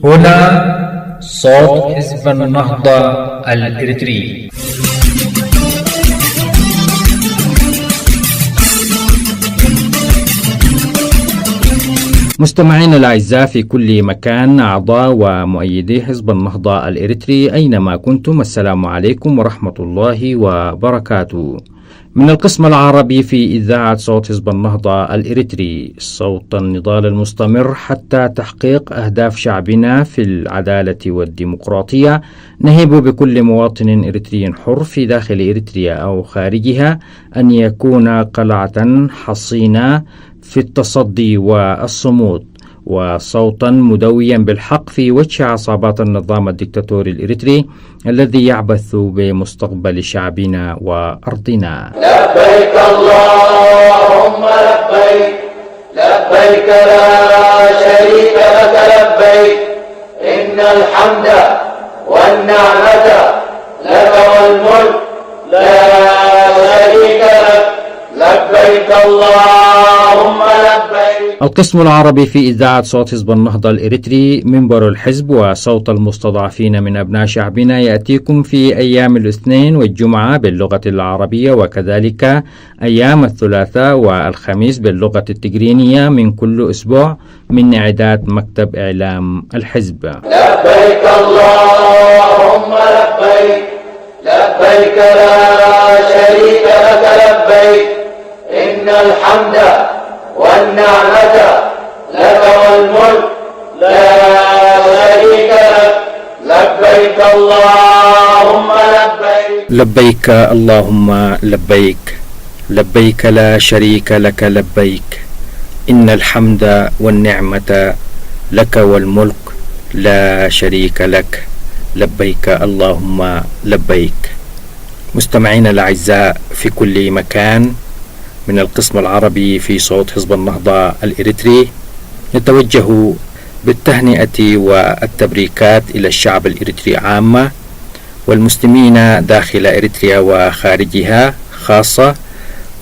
هنا صوت حزب النهضة الإريتري. مستمعينا الأعزاء في كل مكان، أعضاء ومؤيدي حزب النهضة الإريتري أينما كنتم، السلام عليكم ورحمة الله وبركاته. من القسم العربي في إذاعة صوت حزب النهضة الإريتري، صوت النضال المستمر حتى تحقيق أهداف شعبنا في العدالة والديمقراطية، نهيب بكل مواطن إريتري حر في داخل إريتريا أو خارجها أن يكون قلعة حصينة في التصدي والصمود، وصوتا مدويا بالحق في وجه عصابات النظام الدكتاتوري الإريتري الذي يعبث بمستقبل شعبنا وأرضنا. لبيك اللهم لبيك، لبيك لا شريك لك لبيك، إن الحمد والنعمة لك والملك لا شريك لك، لبيك اللهم لبيك. القسم العربي في إذاعة صوت حزب النهضة الإريتري، منبر الحزب وصوت المستضعفين من أبناء شعبنا، يأتيكم في أيام الاثنين والجمعة باللغة العربية، وكذلك أيام الثلاثاء والخميس باللغة التجرينية من كل أسبوع من إعداد مكتب إعلام الحزب. لبيك اللهم لبيك، لبيك لا شريك لك لبيك، إن الحمد والنعمة لك والملك لا شريك لك، لبيك اللهم لبيك. لبيك اللهم لبيك، لبيك لا شريك لك لبيك، إن الحمد والنعمة لك والملك لا شريك لك، لبيك اللهم لبيك. مستمعينا الأعزاء في كل مكان، من القسم العربي في صوت حزب النهضة الإريتري، نتوجه بالتهنئة والتبريكات إلى الشعب الإريتري عامة، والمسلمين داخل إريتريا وخارجها خاصة،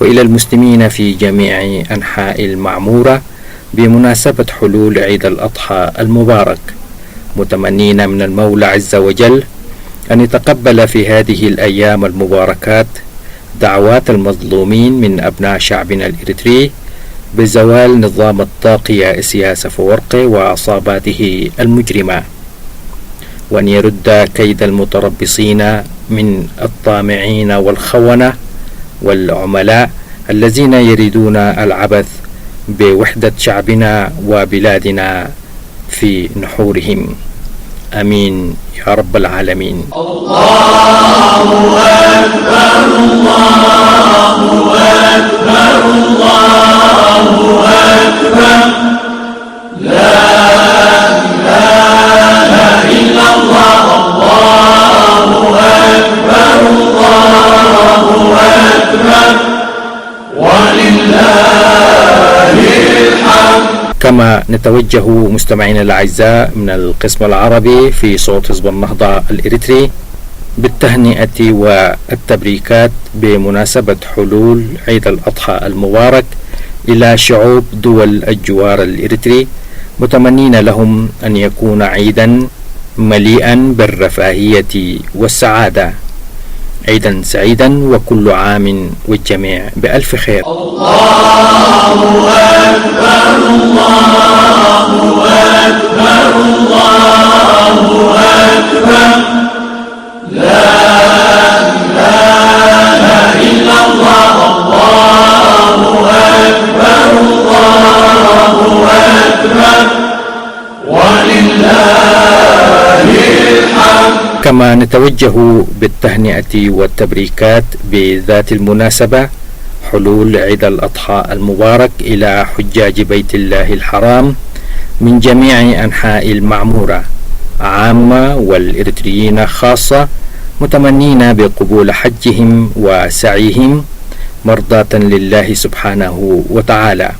وإلى المسلمين في جميع أنحاء المعمورة بمناسبة حلول عيد الأضحى المبارك، متمنين من المولى عز وجل أن يتقبل في هذه الأيام المباركات دعوات المظلومين من أبناء شعبنا الإريتري بزوال نظام الطاغية إسياس أفورقي وعصاباته المجرمة، وأن يرد كيد المتربصين من الطامعين والخونة والعملاء الذين يريدون العبث بوحدة شعبنا وبلادنا في نحورهم. آمين يا رب العالمين. الله أكبر، الله أكبر، الله أكبر، لا إله إلا الله، الله أكبر، الله أكبر، ولله الحمد. كما نتوجه مستمعينا الأعزاء من القسم العربي في صوت حزب النهضة الإريتري بالتهنئة والتبريكات بمناسبة حلول عيد الأضحى المبارك إلى شعوب دول الجوار الإريتري، متمنين لهم أن يكون عيدا مليئا بالرفاهية والسعادة، عيدا سعيدا وكل عام والجميع بألف خير. الله أكبر، الله أكبر، الله أكبر، لا إله إلا الله، الله أكبر، الله أكبر، ولله الحمد. كما نتوجه بالتهنئة والتبريكات بذات المناسبة حلول عيد الأضحى المبارك إلى حجاج بيت الله الحرام من جميع أنحاء المعمورة عامة والإريتريين خاصة، متمنين بقبول حجهم وسعيهم مرضاة لله سبحانه وتعالى،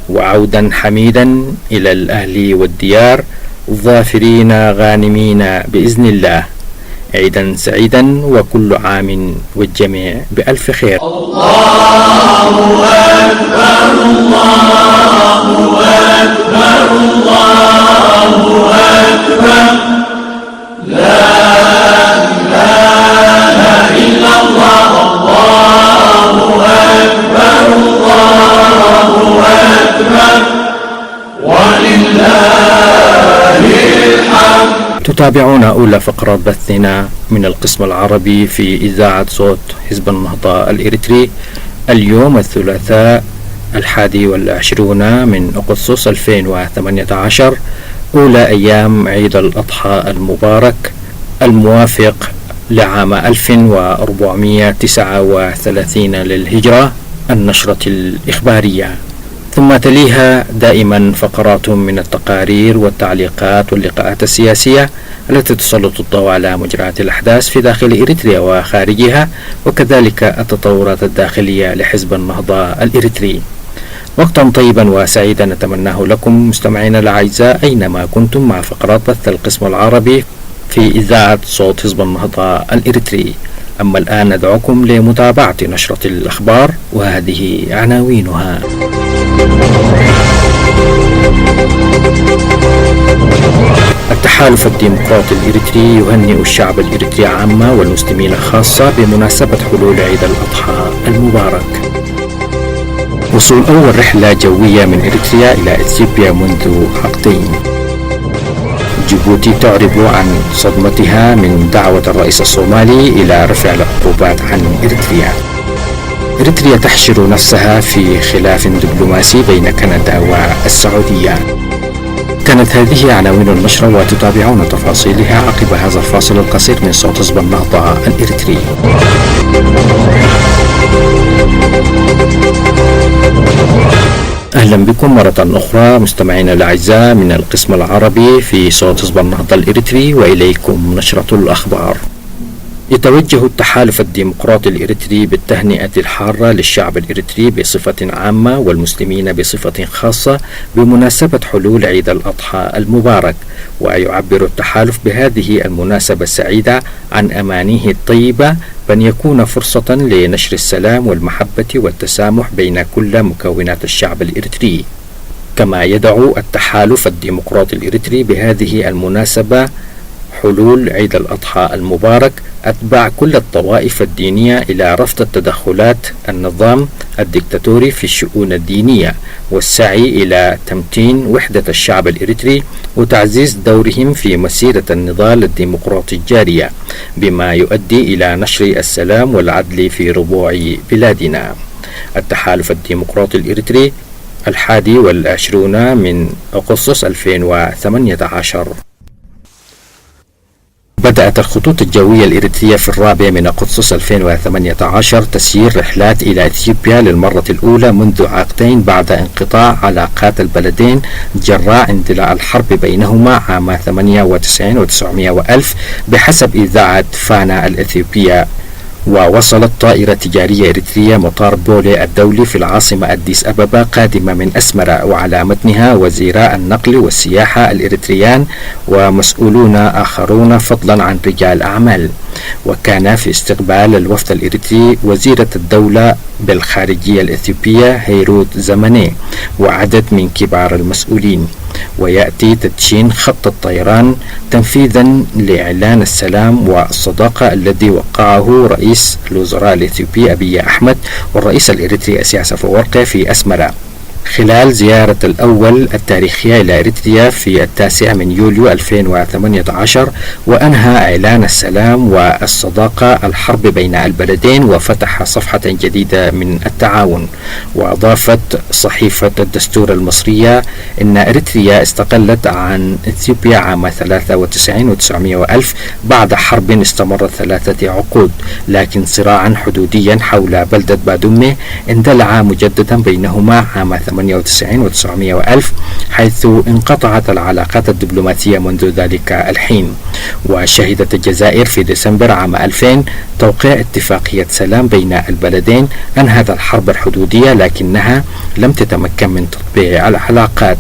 وعودا حميدا إلى الأهل والديار ظافرين غانمين بإذن الله، عيدا سعيدا وكل عام والجميع بألف خير. الله أكبر، الله أكبر، الله أكبر، تتابعون أولى فقرات بثنا من القسم العربي في إذاعة صوت حزب النهضة الإريتري اليوم الثلاثاء 21 من أغسطس 2018، أولى أيام عيد الأضحى المبارك الموافق لعام 1439 للهجرة، النشرة الإخبارية. ثم تليها دائما فقرات من التقارير والتعليقات واللقاءات السياسية التي تسلط الضوء على مجريات الأحداث في داخل إريتريا وخارجها، وكذلك التطورات الداخلية لحزب النهضة الإريتري. وقتا طيبا وسعيدا نتمناه لكم مستمعينا الأعزاء أينما كنتم مع فقرات بث القسم العربي في إذاعة صوت حزب النهضة الإريتري. أما الآن ندعوكم لمتابعة نشرة الأخبار، وهذه عناوينها. التحالف الديمقراطي الإريتري يهنئ الشعب الإريتري عامة والمسلمين خاصة بمناسبة حلول عيد الأضحى المبارك. وصول أول رحلة جوية من إريتريا إلى إثيوبيا منذ عقدين. جيبوتي تعرب عن صدمتها من دعوة الرئيس الصومالي إلى رفع العقوبات عن إريتريا. إريتريا تحشر نفسها في خلاف دبلوماسي بين كندا والسعودية. كانت هذه عناوين النشرة، وتتابعون تفاصيلها عقب هذا الفاصل القصير من صوت حزب النهضة الإريتري. أهلا بكم مرة أخرى مستمعينا الأعزاء من القسم العربي في صوت حزب النهضة الإريتري، وإليكم نشرة الأخبار. يتوجه التحالف الديمقراطي الإريتري بالتهنئة الحارة للشعب الإريتري بصفة عامة والمسلمين بصفة خاصة بمناسبة حلول عيد الأضحى المبارك، ويعبر التحالف بهذه المناسبة السعيدة عن أمانيه الطيبة بأن يكون فرصة لنشر السلام والمحبة والتسامح بين كل مكونات الشعب الإريتري. كما يدعو التحالف الديمقراطي الإريتري بهذه المناسبة حلول عيد الأضحى المبارك أتباع كل الطوائف الدينية إلى رفض التدخلات النظام الدكتاتوري في الشؤون الدينية، والسعي إلى تمتين وحدة الشعب الإريتري وتعزيز دورهم في مسيرة النضال الديمقراطي الجارية، بما يؤدي إلى نشر السلام والعدل في ربوع بلادنا. التحالف الديمقراطي الإريتري 21 من أغسطس 2018. بدأت الخطوط الجوية الإريترية في 4 من أغسطس 2018 تسيير رحلات إلى إثيوبيا للمرة الأولى منذ عقدين بعد انقطاع علاقات البلدين جراء اندلاع الحرب بينهما عام 98 و900 و1000 بحسب إذاعة فانا الإثيوبية. ووصلت طائرة تجارية إريترية مطار بولي الدولي في العاصمة أديس أبابا قادمة من أسمرة، وعلى متنها وزيراء النقل والسياحة الإريتريان ومسؤولون آخرون فضلا عن رجال أعمال. وكان في استقبال الوفد الإريتري وزيرة الدولة بالخارجية الإثيوبية هيرود زماني وعدد من كبار المسؤولين. ويأتي تدشين خط الطيران تنفيذا لإعلان السلام والصداقة الذي وقعه رئيس الوزراء الإثيوبي أبي أحمد والرئيس الإريتري إسياس أفورقي في أسمرة خلال زيارة الأول التاريخية إلى إريتريا في 9 من يوليو 2018، وأنهى إعلان السلام والصداقة الحرب بين البلدين وفتح صفحة جديدة من التعاون. وأضافت صحيفة الدستور المصرية إن إريتريا استقلت عن إثيوبيا عام 93 و900 و1000 بعد حرب استمرت 3 عقود، لكن صراعا حدوديا حول بلدة بادومي اندلع مجددا بينهما عام 98 و900 و1000، حيث انقطعت العلاقات الدبلوماسية منذ ذلك الحين. وشهدت الجزائر في ديسمبر عام 2000 توقيع اتفاقية سلام بين البلدين أنهت الحرب الحدودية، لكنها لم تتمكن من تطبيع العلاقات.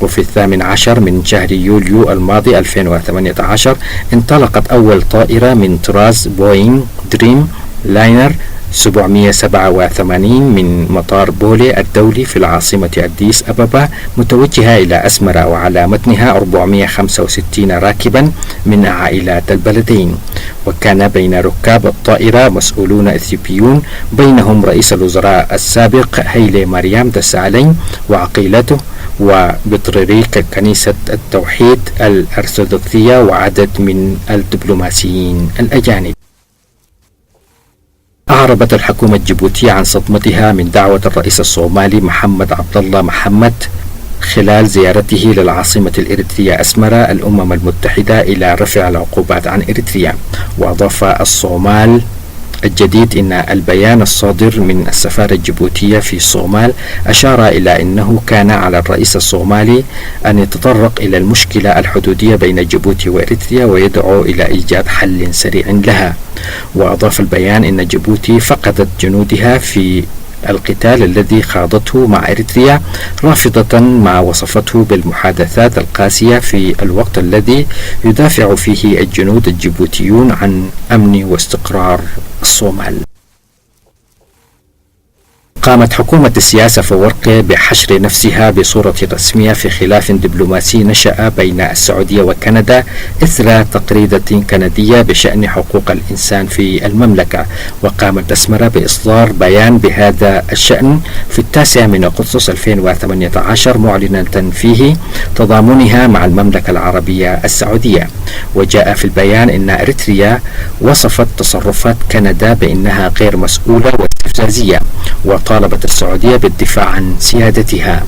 وفي 18 من شهر يوليو الماضي 2018 انطلقت أول طائرة من طراز بوينغ دريم لاينر 787 من مطار بولي الدولي في العاصمة أديس أبابا متوجهة إلى أسمرة، وعلى متنها 465 راكبا من عائلات البلدين. وكان بين ركاب الطائرة مسؤولون إثيوبيون، بينهم رئيس الوزراء السابق هيلي مريم دسالين وعقيلته، وبطريريك كنيسة التوحيد الأرثوذكسية، وعدد من الدبلوماسيين الأجانب. أعربت الحكومة الجيبوتية عن صدمتها من دعوة الرئيس الصومالي محمد عبد الله محمد خلال زيارته للعاصمة الإريترية أسمرة الأمم المتحدة إلى رفع العقوبات عن إريتريا. وأضاف الصومال الجديد إن البيان الصادر من السفارة الجيبوتية في الصومال أشار إلى أنه كان على الرئيس الصومالي أن يتطرق إلى المشكلة الحدودية بين جيبوتي وإريتريا ويدعو إلى إيجاد حل سريع لها. وأضاف البيان أن جيبوتي فقدت جنودها في القتال الذي خاضته مع إريتريا، رافضة ما وصفته بالمحادثات القاسية في الوقت الذي يدافع فيه الجنود الجيبوتيون عن أمن واستقرار الصومال. قامت حكومة السياسة فورقة بحشر نفسها بصورة رسمية في خلاف دبلوماسي نشأ بين السعودية وكندا إثر تقريدة كندية بشأن حقوق الإنسان في المملكة. وقامت أسمرة بإصدار بيان بهذا الشأن في 9 أغسطس 2018 معلنة فيه تضامنها مع المملكة العربية السعودية. وجاء في البيان أن إريتريا وصفت تصرفات كندا بأنها غير مسؤولة واستفزازية، وطالبت السعودية بالدفاع عن سيادتها.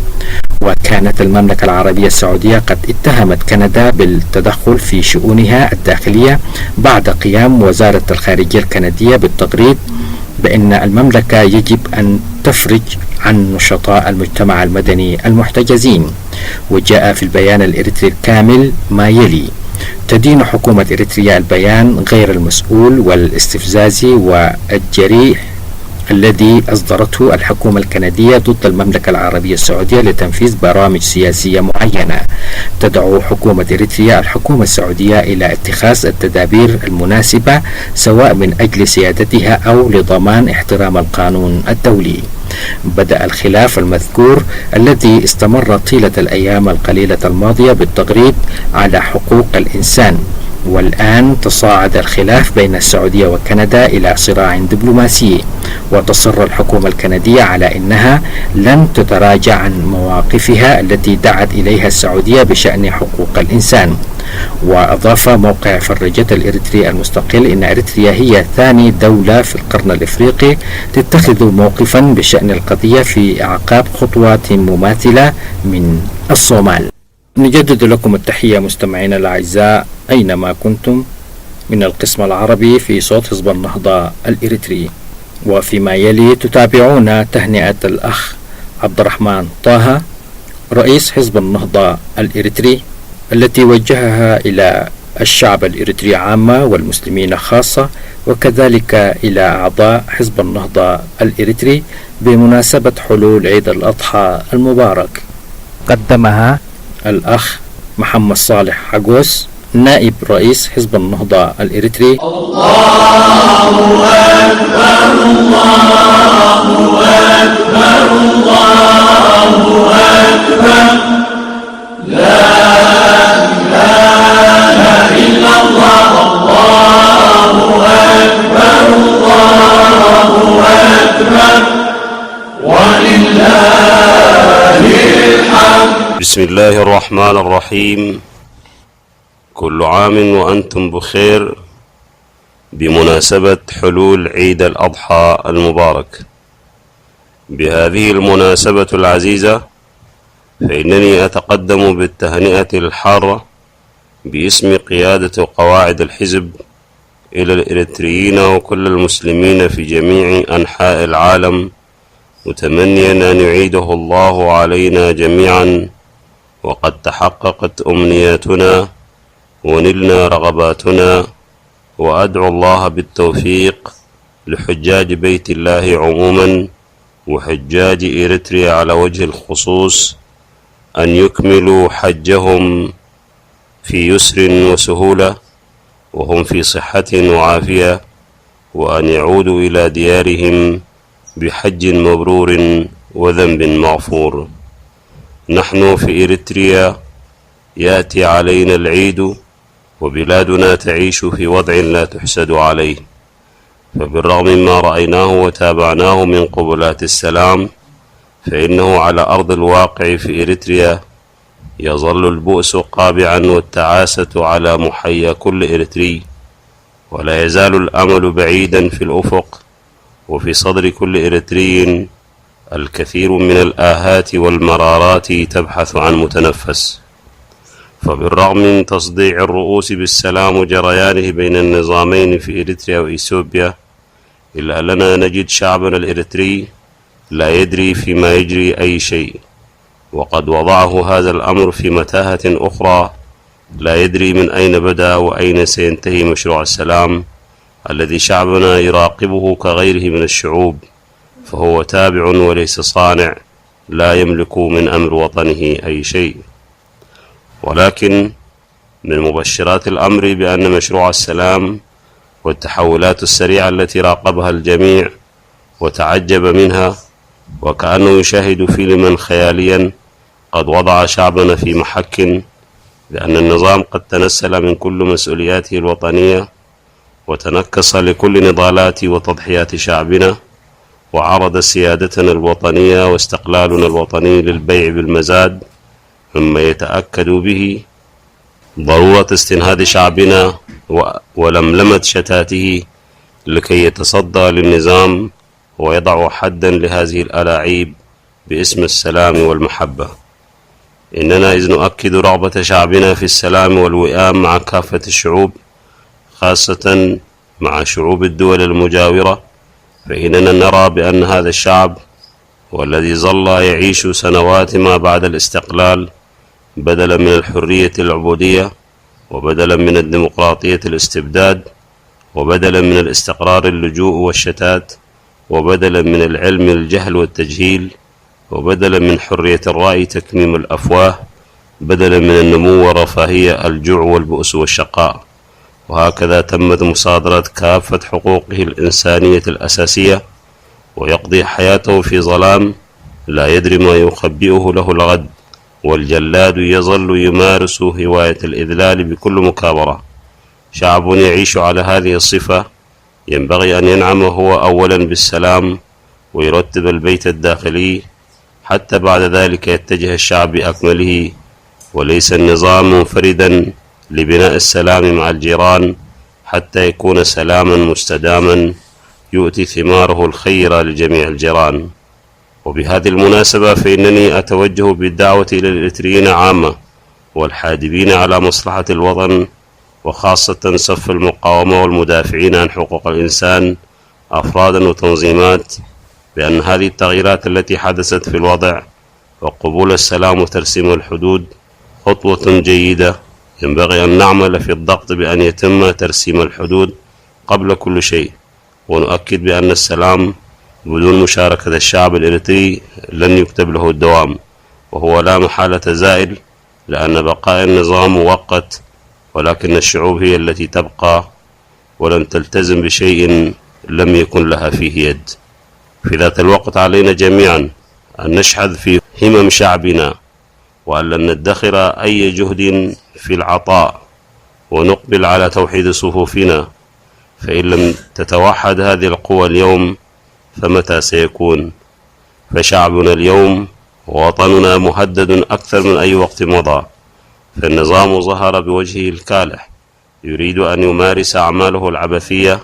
وكانت المملكة العربية السعودية قد اتهمت كندا بالتدخل في شؤونها الداخلية بعد قيام وزارة الخارجية الكندية بالتغريد بأن المملكة يجب أن تفرج عن نشطاء المجتمع المدني المحتجزين. وجاء في البيان الإريتري الكامل ما يلي: تدين حكومة إريتريا البيان غير المسؤول والاستفزازي والجريء الذي أصدرته الحكومة الكندية ضد المملكة العربية السعودية لتنفيذ برامج سياسية معينة. تدعو حكومة إريتريا الحكومة السعودية إلى اتخاذ التدابير المناسبة سواء من أجل سيادتها أو لضمان احترام القانون الدولي. بدأ الخلاف المذكور الذي استمر طيلة الأيام القليلة الماضية بالتغريد على حقوق الإنسان، والآن تصاعد الخلاف بين السعودية وكندا إلى صراع دبلوماسي. وتصر الحكومة الكندية على أنها لن تتراجع عن مواقفها التي دعت إليها السعودية بشأن حقوق الإنسان. وأضاف موقع فرجة الإريتري المستقل أن إريتريا هي ثاني دولة في القرن الإفريقي تتخذ موقفا بشأن القضية في أعقاب خطوات مماثلة من الصومال. نجدد لكم التحية مستمعينا الأعزاء أينما كنتم من القسم العربي في صوت حزب النهضة الإريتري. وفيما يلي تتابعون تهنئة الأخ عبد الرحمن طه رئيس حزب النهضة الإريتري التي وجهها إلى الشعب الإريتري عامة والمسلمين خاصة، وكذلك إلى أعضاء حزب النهضة الإريتري بمناسبة حلول عيد الأضحى المبارك. قدمها الأخ محمد صالح حقوس نائب رئيس حزب النهضة الإريتري. الله أكبر الله أكبر الله أكبر لا إله إلا الله الله أكبر الله أكبر ولله الحمد. بسم الله الرحمن الرحيم. كل عام وأنتم بخير بمناسبة حلول عيد الأضحى المبارك. بهذه المناسبة العزيزة فإنني أتقدم بالتهنئة الحارة باسم قيادة قواعد الحزب إلى الإريتريين وكل المسلمين في جميع أنحاء العالم، متمنيا أن يعيده الله علينا جميعا وقد تحققت أمنياتنا ونلنا رغباتنا. وأدعو الله بالتوفيق لحجاج بيت الله عموما وحجاج إريتريا على وجه الخصوص أن يكملوا حجهم في يسر وسهولة وهم في صحة وعافية، وأن يعودوا إلى ديارهم بحج مبرور وذنب مغفور. نحن في إريتريا يأتي علينا العيد وبلادنا تعيش في وضع لا تحسد عليه، فبالرغم مما رأيناه وتابعناه من قبلات السلام، فإنه على أرض الواقع في إريتريا يظل البؤس قابعا والتعاسة على محيا كل إريتري، ولا يزال الأمل بعيدا في الأفق، وفي صدر كل إريتري الكثير من الآهات والمرارات تبحث عن متنفس. فبالرغم من تصديع الرؤوس بالسلام وجريانه بين النظامين في إريتريا وإثيوبيا، إلا أننا نجد شعبنا الإريتري لا يدري فيما يجري أي شيء، وقد وضعه هذا الأمر في متاهة أخرى، لا يدري من أين بدأ وأين سينتهي مشروع السلام الذي شعبنا يراقبه كغيره من الشعوب، فهو تابع وليس صانع، لا يملك من أمر وطنه أي شيء. ولكن من مبشرات الأمر بأن مشروع السلام والتحولات السريعة التي راقبها الجميع وتعجب منها وكأنه يشاهد فيلما خياليا قد وضع شعبنا في محك، لأن النظام قد تنسل من كل مسؤولياته الوطنية وتنكص لكل نضالات وتضحيات شعبنا، وعرض سيادتنا الوطنية واستقلالنا الوطني للبيع بالمزاد، مما يتأكد به ضرورة استنهاض شعبنا ولملمة شتاته لكي يتصدى للنظام ويضع حدا لهذه الألاعيب باسم السلام والمحبة. إننا إذ نؤكد رغبة شعبنا في السلام والوئام مع كافة الشعوب، خاصة مع شعوب الدول المجاورة، فإننا نرى بأن هذا الشعب والذي ظل يعيش سنوات ما بعد الاستقلال بدلا من الحرية العبودية، وبدلا من الديمقراطية الاستبداد، وبدلا من الاستقرار اللجوء والشتات، وبدلا من العلم الجهل والتجهيل، وبدلا من حرية الرأي تكميم الأفواه، بدلا من النمو ورفاهية الجوع والبؤس والشقاء. وهكذا تمت مصادرة كافة حقوقه الإنسانية الأساسية، ويقضي حياته في ظلام لا يدري ما يخبئه له الغد، والجلاد يظل يمارس هواية الإذلال بكل مكابرة. شعب يعيش على هذه الصفة ينبغي أن ينعم هو أولا بالسلام ويرتب البيت الداخلي، حتى بعد ذلك يتجه الشعب بأكمله، وليس النظام منفردا لبناء السلام مع الجيران حتى يكون سلاما مستداما يؤتي ثماره الخير لجميع الجيران. وبهذه المناسبة فإنني أتوجه بالدعوة إلى الإريتريين عامة والحادبين على مصلحة الوطن، وخاصة صف المقاومة والمدافعين عن حقوق الإنسان أفرادا وتنظيمات، بأن هذه التغييرات التي حدثت في الوضع وقبول السلام وترسيم الحدود خطوة جيدة، ينبغي أن نعمل في الضغط بأن يتم ترسيم الحدود قبل كل شيء، ونؤكد بأن السلام بدون مشاركة الشعب الإريتري لن يكتب له الدوام، وهو لا محالة زائل، لأن بقاء النظام مؤقت، ولكن الشعوب هي التي تبقى ولن تلتزم بشيء لم يكن لها فيه يد. في ذات الوقت علينا جميعا أن نشحذ في همم شعبنا، وأن لن ندخر أي جهد في العطاء، ونقبل على توحيد صفوفنا، فإن لم تتوحد هذه القوى اليوم فمتى سيكون؟ فشعبنا اليوم ووطننا مهدد أكثر من أي وقت مضى، فالنظام ظهر بوجهه الكالح يريد أن يمارس أعماله العبثية،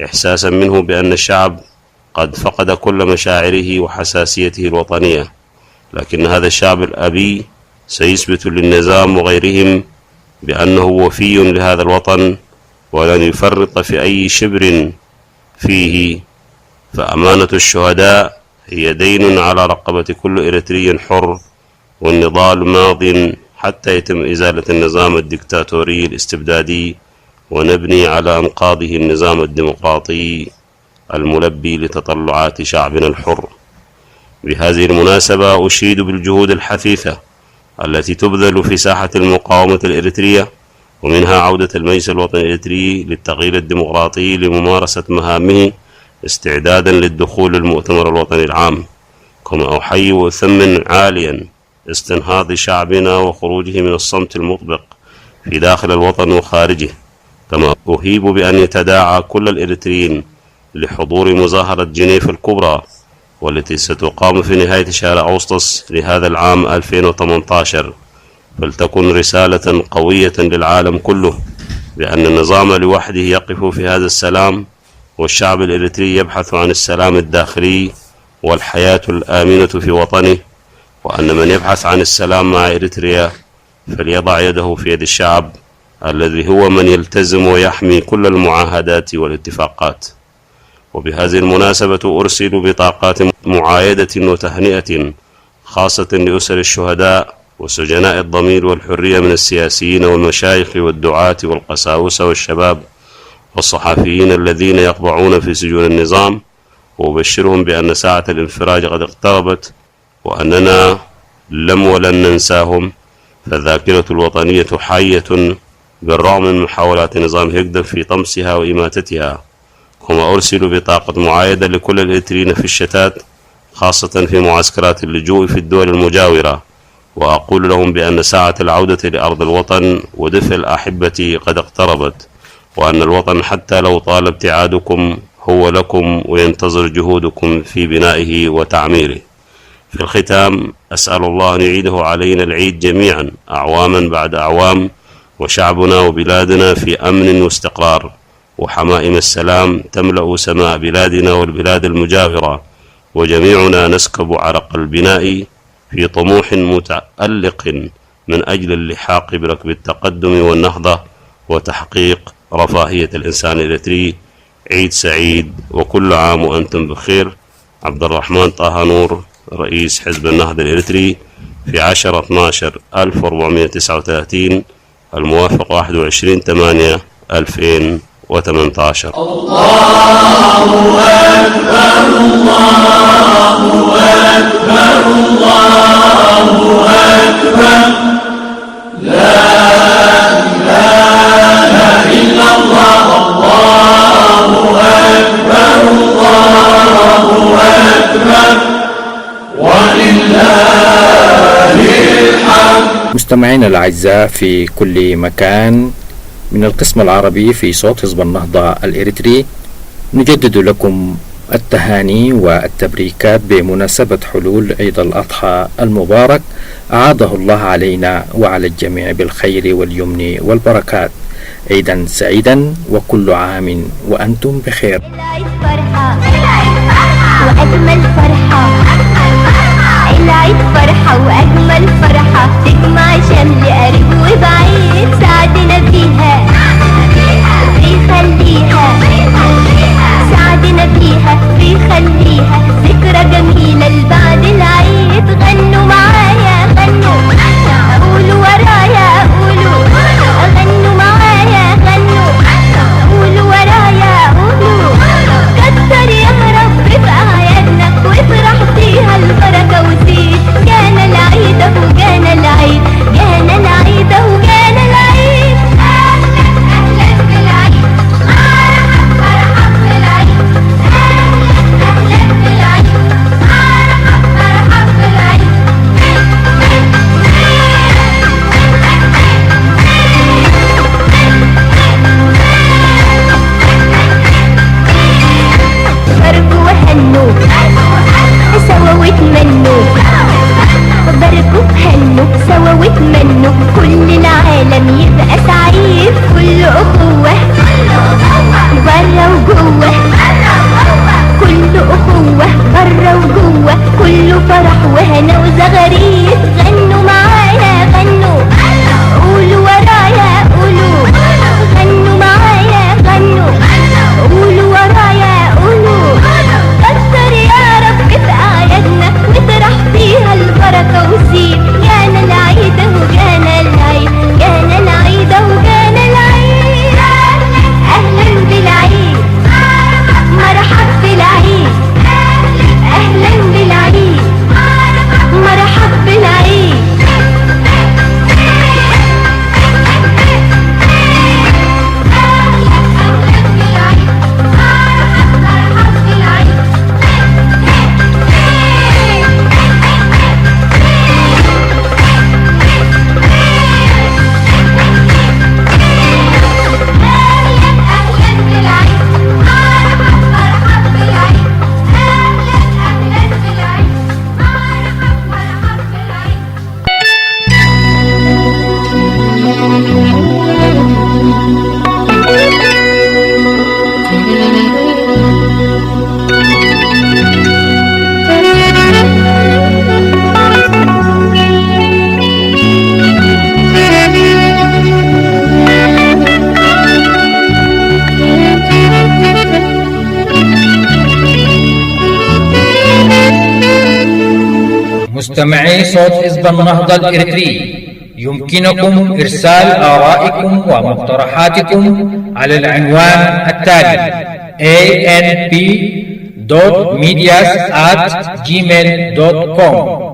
إحساسا منه بأن الشعب قد فقد كل مشاعره وحساسيته الوطنية، لكن هذا الشعب الأبي سيثبت للنظام وغيرهم بأنه وفي لهذا الوطن ولن يفرط في أي شبر فيه. فأمانة الشهداء هي دين على رقبة كل إريتري حر، والنضال ماض حتى يتم إزالة النظام الدكتاتوري الاستبدادي ونبني على أنقاضه النظام الديمقراطي الملبي لتطلعات شعبنا الحر. بهذه المناسبة أشيد بالجهود الحثيثة التي تبذل في ساحة المقاومة الإريترية، ومنها عودة المجلس الوطني الإريتري للتغيير الديمقراطي لممارسة مهامه استعدادا للدخول للمؤتمر الوطني العام. كما أحيي وأثمن عاليا استنهاض شعبنا وخروجه من الصمت المطبق في داخل الوطن وخارجه. كما أهيب بأن يتداعى كل الإريتريين لحضور مظاهرة جنيف الكبرى والتي ستقام في نهاية شهر أغسطس لهذا العام 2018، فلتكن رسالة قوية للعالم كله بأن النظام لوحده يقف في هذا السلام، والشعب الإريتري يبحث عن السلام الداخلي والحياة الآمنة في وطنه، وأن من يبحث عن السلام مع إريتريا فليضع يده في يد الشعب الذي هو من يلتزم ويحمي كل المعاهدات والاتفاقات. وبهذه المناسبة أرسل بطاقات معايدة وتهنئة خاصة لأسر الشهداء وسجناء الضمير والحرية من السياسيين والمشايخ والدعاة والقساوسة والشباب والصحفيين الذين يقبعون في سجون النظام، وأبشرهم بأن ساعة الانفراج قد اقتربت، وأننا لم ولن ننساهم، فالذاكرة الوطنية حية بالرغم من محاولات نظام هيغدر في طمسها وإماتتها. كما أرسل بطاقة معايدة لكل الإريتريين في الشتات خاصة في معسكرات اللجوء في الدول المجاورة، وأقول لهم بأن ساعة العودة لأرض الوطن ودفء الأحبة قد اقتربت، وأن الوطن حتى لو طال ابتعادكم هو لكم وينتظر جهودكم في بنائه وتعميره. في الختام أسأل الله أن يعيده علينا العيد جميعا أعواما بعد أعوام، وشعبنا وبلادنا في أمن واستقرار، وحمائم السلام تملأ سماء بلادنا والبلاد المجاورة، وجميعنا نسكب عرق البناء في طموح متألق من أجل اللحاق بركب التقدم والنهضة وتحقيق رفاهية الإنسان الإريتري. عيد سعيد وكل عام وأنتم بخير. عبد الرحمن طه نور، رئيس حزب النهضة الإريتري، في 10/12/1439 الموافق 21/8/2018. الله أكبر الله أكبر الله أكبر، لا إله إلا الله، الله أكبر الله أكبر ولله الحمد. مستمعينا الأعزاء في كل مكان، من القسم العربي في صوت حزب النهضة الإريتري نجدد لكم التهاني والتبريكات بمناسبة حلول عيد الأضحى المبارك، أعاده الله علينا وعلى الجميع بالخير واليمن والبركات. عيدا سعيدا وكل عام وأنتم بخير. العيد فرحة وأجمل فرحة، العيد فرحة وأجمل فرحة، تجمع شمل قريب وبعيد، سعدنا فيها بيخليها، سعدنا فيها بيخليها ذكرى جميلة لبعد العيد. غنوا معايا غنوا، قولوا ورايا قولوا، غنوا معايا غنوا، قولوا ورايا قولوا. كتر يا رب في أعيادنا وافرح فيها البركة وزيد. جانا العيد أهو جانا العيد، جانا العيد أهو جانا العيد. أهلا أهلا بالعيد، مرحب بالعيد، أهلا أهلا بالعيد، مرحب بالعيد. باركوا وهنوا سوا واتمنوا، باركوا وهنوا سوا واتمنوا، كل العالم يبقى سعيد، كل أخوة برا وجوه، كل أخوة برا وجوه، كله فرح وهنا وزغاريد. غنوا معايا غنوا، قولوا ورايا قولوا، غنوا معايا غنوا، قولوا ورايا قولوا. كتر يا رب في أعيادنا واطرح فيها البركة وزيد. جانا العيد أهو جانا العيد، جانا العيد أهو جانا العيد. أهلا بالعيد، مرحب بالعيد، أهلا بالعيد، مرحب بالعيد. مستمعي صوت حزب النهضة الإريتري، يمكنكم إرسال آرائكم ومقترحاتكم على العنوان التالي: anp.medias@gmail.com.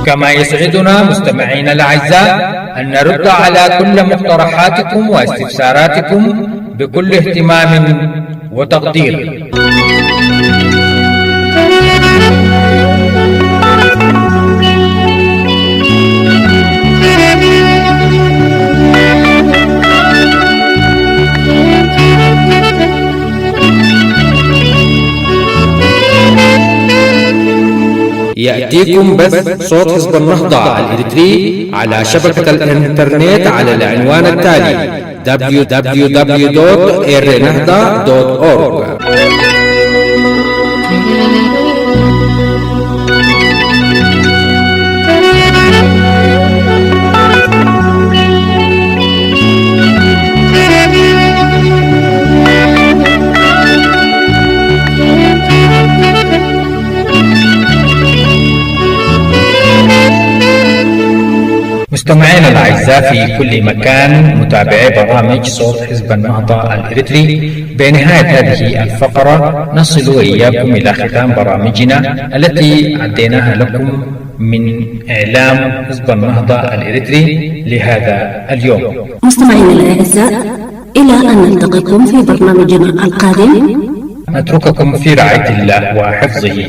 كما يسعدنا مستمعينا الأعزاء أن نرد على كل مقترحاتكم واستفساراتكم بكل اهتمام وتقدير. يأتيكم بث صوت حزب النهضة الإريتري على شبكة الإنترنت على العنوان التالي: www.irnahda.org. مستمعينا الأعزاء في كل مكان، متابعي برامج صوت حزب النهضة الإريتري، بنهاية هذه الفقرة نصل وإياكم إلى ختام برامجنا التي عديناها لكم من إعلام حزب النهضة الإريتري لهذا اليوم. مستمعينا الأعزاء، إلى أن نلتقيكم في برنامجنا القادم، نترككم في رعاية الله وحفظه.